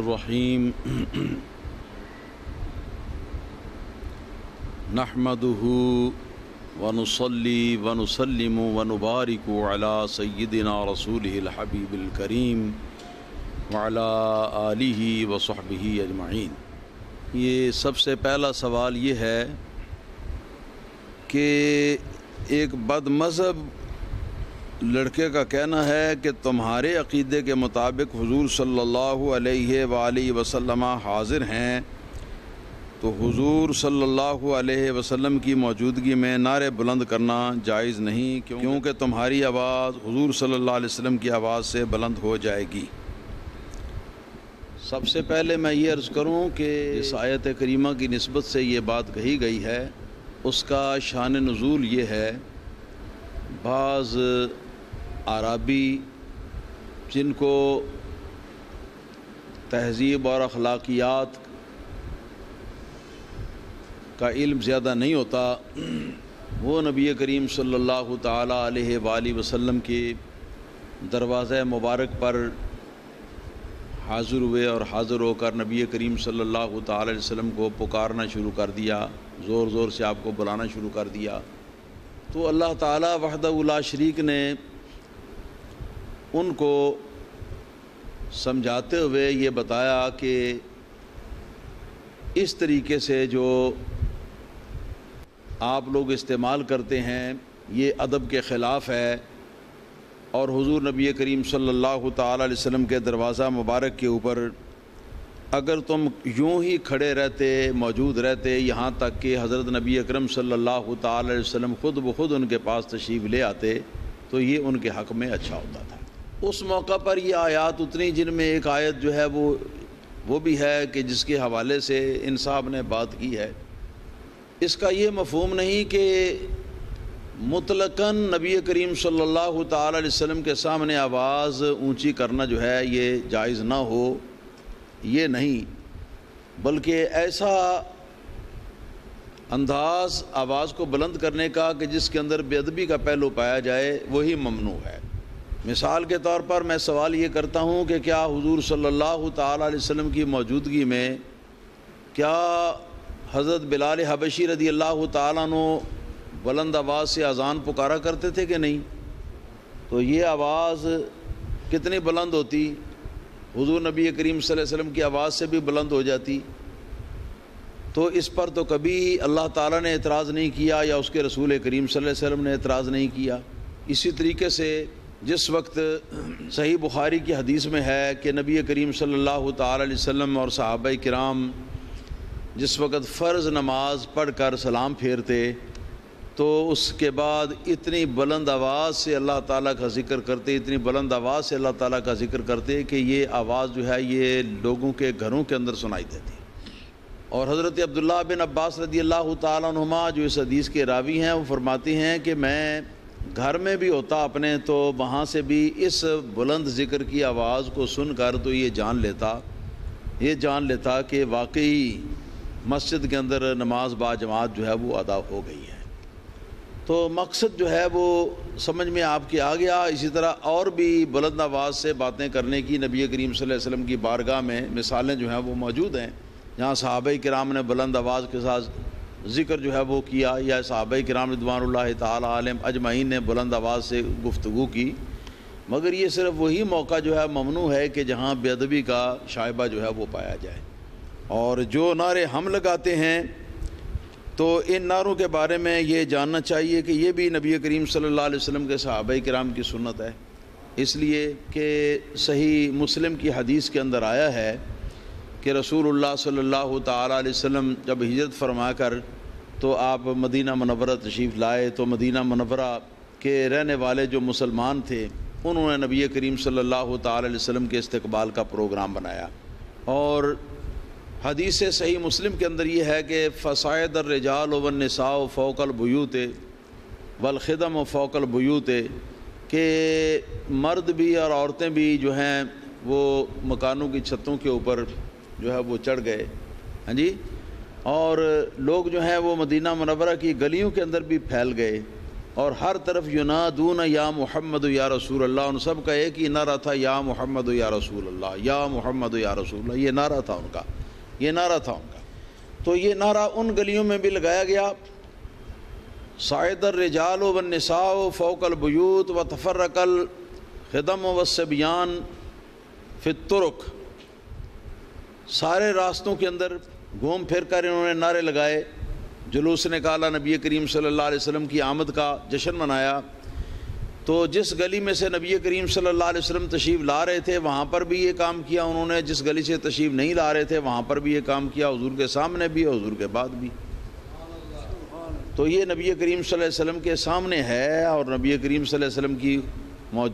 الرحیم نحمده ونصلی ونسلم ونبارک علی سیدنا رسولہ الحبیب الکریم وعلی آلہ وصحبہ اجمعین۔ یہ سب سے پہلا سوال یہ ہے کہ ایک بد مذہب لڑکے کا کہنا ہے کہ تمہارے عقیدے کے مطابق حضور صلی اللہ علیہ وآلہ وسلم حاضر ہیں، تو حضور صلی اللہ علیہ وسلم کی موجودگی میں نعرے بلند کرنا جائز نہیں، کیونکہ تمہاری آواز حضور صلی اللہ علیہ وسلم کی آواز سے بلند ہو جائے گی۔ سب سے پہلے میں یہ عرض کروں کہ اس آیت کریمہ کی نسبت سے یہ بات کہی گئی ہے، اس کا شان نزول یہ ہے، بعض عربی جن کو تہذیب اور اخلاقیات کا علم زیادہ نہیں ہوتا، وہ نبی کریم صلی اللہ تعالی علیہ وآلہ وسلم کے دروازہ مبارک پر حاضر ہوئے اور حاضر ہو کر نبی کریم صلی اللہ تعالی علیہ وسلم کو پکارنا شروع کر دیا، زور زور سے آپ کو بلانا شروع کر دیا۔ تو اللہ تعالیٰ وحدہ لا شریک نے ان کو سمجھاتے ہوئے یہ بتایا کہ اس طریقے سے جو آپ لوگ استعمال کرتے ہیں یہ ادب کے خلاف ہے، اور حضور نبی کریم صلی اللہ تعالی علیہ وسلم کے دروازہ مبارک کے اوپر اگر تم یوں ہی کھڑے رہتے، موجود رہتے، یہاں تک کہ حضرت نبی اکرم صلی اللہ تعالی علیہ وسلم خود بخود ان کے پاس تشریف لے آتے تو یہ ان کے حق میں اچھا ہوتا تھا۔ اس موقع پر یہ آیات اتنی، جن میں ایک آیت جو ہے وہ بھی ہے کہ جس کے حوالے سے ان صاحب نے بات کی ہے، اس کا یہ مفہوم نہیں کہ مطلقاً نبی کریم صلی اللہ تعالی علیہ وسلم کے سامنے آواز اونچی کرنا جو ہے یہ جائز نہ ہو، یہ نہیں، بلکہ ایسا انداز آواز کو بلند کرنے کا کہ جس کے اندر بے ادبی کا پہلو پایا جائے وہی ممنوع ہے۔ مثال کے طور پر میں سوال یہ کرتا ہوں کہ کیا حضور صلی اللہ تعالی علیہ وسلم کی موجودگی میں کیا حضرت بلال حبشی رضی اللہ تعالیٰ عنہ بلند آواز سے اذان پکارا کرتے تھے کہ نہیں؟ تو یہ آواز کتنی بلند ہوتی، حضور نبی کریم صلی اللہ علیہ وسلم کی آواز سے بھی بلند ہو جاتی۔ تو اس پر تو کبھی اللہ تعالیٰ نے اعتراض نہیں کیا یا اس کے رسول کریم صلی اللہ علیہ وسلم نے اعتراض نہیں کیا۔ اسی طریقے سے جس وقت صحیح بخاری کی حدیث میں ہے کہ نبی کریم صلی اللہ تعالی علیہ وسلم اور صحابہ کرام جس وقت فرض نماز پڑھ کر سلام پھیرتے تو اس کے بعد اتنی بلند آواز سے اللہ تعالیٰ کا ذکر کرتے، اتنی بلند آواز سے اللہ تعالیٰ کا ذکر کرتے کہ یہ آواز جو ہے یہ لوگوں کے گھروں کے اندر سنائی دیتی۔ اور حضرت عبداللہ بن عباس رضی اللہ تعالیٰ عنہما جو اس حدیث کے راوی ہیں وہ فرماتے ہیں کہ میں گھر میں بھی ہوتا اپنے تو وہاں سے بھی اس بلند ذکر کی آواز کو سن کر تو یہ جان لیتا کہ واقعی مسجد کے اندر نماز با جماعت جو ہے وہ ادا ہو گئی ہے۔ تو مقصد جو ہے وہ سمجھ میں آپ کے آ گیا۔ اسی طرح اور بھی بلند آواز سے باتیں کرنے کی نبی کریم صلی اللہ علیہ وسلم کی بارگاہ میں مثالیں جو ہیں وہ موجود ہیں، جہاں صحابہ کرام نے بلند آواز کے ساتھ ذکر جو ہے وہ کیا، یا صحابہ کرام رضوان اللہ تعالی علیہم اجمعین نے بلند آواز سے گفتگو کی، مگر یہ صرف وہی موقع جو ہے ممنوع ہے کہ جہاں بے ادبی کا شائبہ جو ہے وہ پایا جائے۔ اور جو نعرے ہم لگاتے ہیں تو ان نعروں کے بارے میں یہ جاننا چاہیے کہ یہ بھی نبی کریم صلی اللہ علیہ وسلم کے صحابہ کرام کی سنت ہے، اس لیے کہ صحیح مسلم کی حدیث کے اندر آیا ہے کہ رسول اللہ صلی اللہ تعالی علیہ وسلم جب ہجرت فرما کر تو آپ مدینہ منورہ تشریف لائے، تو مدینہ منورہ کے رہنے والے جو مسلمان تھے انہوں نے نبی کریم صلی اللہ تعالی علیہ وسلم کے استقبال کا پروگرام بنایا، اور حدیث صحیح مسلم کے اندر یہ ہے کہ فصاعد الرجال والنساء فوق البیوت والخدم فوق البیوت، کہ مرد بھی اور عورتیں بھی جو ہیں وہ مکانوں کی چھتوں کے اوپر جو ہے وہ چڑھ گئے، ہاں جی، اور لوگ جو ہیں وہ مدینہ منورہ کی گلیوں کے اندر بھی پھیل گئے، اور ہر طرف ینادون یا محمد یا رسول اللہ، ان سب کا ایک ہی نعرہ تھا، یا محمد یا رسول اللہ، یا محمد یا رسول اللہ، یہ نعرہ تھا ان کا، یہ نعرہ تھا ان کا۔ تو یہ نعرہ ان گلیوں میں بھی لگایا گیا، صعد الرجال والنساء فوق البیوت وتفرق الخدم والصبیان فی الطرق، سارے راستوں کے اندر گھوم پھر کر انہوں نے نعرے لگائے، جلوس نکالا، نبی کریم صلی اللہ علیہ وسلم کی آمد کا جشن منایا۔ تو جس گلی میں سے نبی کریم صلی اللہ علیہ وسلم تشریف لا رہے تھے وہاں پر بھی یہ کام کیا انہوں نے، جس گلی سے تشریف نہیں لا رہے تھے وہاں پر بھی یہ کام کیا، حضور کے سامنے بھی اور حضور کے بعد بھی۔ تو یہ نبی کریم صلی اللہ علیہ وسلم کے سامنے ہے، اور نبی کریم صلی اللہ علیہ وسلم کی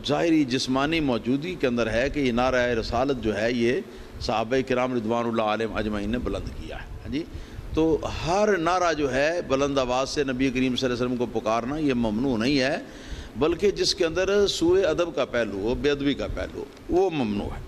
ظاہری جسمانی موجودگی کے اندر ہے کہ یہ نعرہ رسالت جو ہے یہ صحابہ کرام رضوان اللہ علیہم اجمعین نے بلند کیا ہے جی۔ تو ہر نعرہ جو ہے بلند آواز سے نبی کریم صلی اللہ علیہ وسلم کو پکارنا یہ ممنوع نہیں ہے، بلکہ جس کے اندر سوء ادب کا پہلو ہو، بے ادبی کا پہلو ہو، وہ ممنوع ہے۔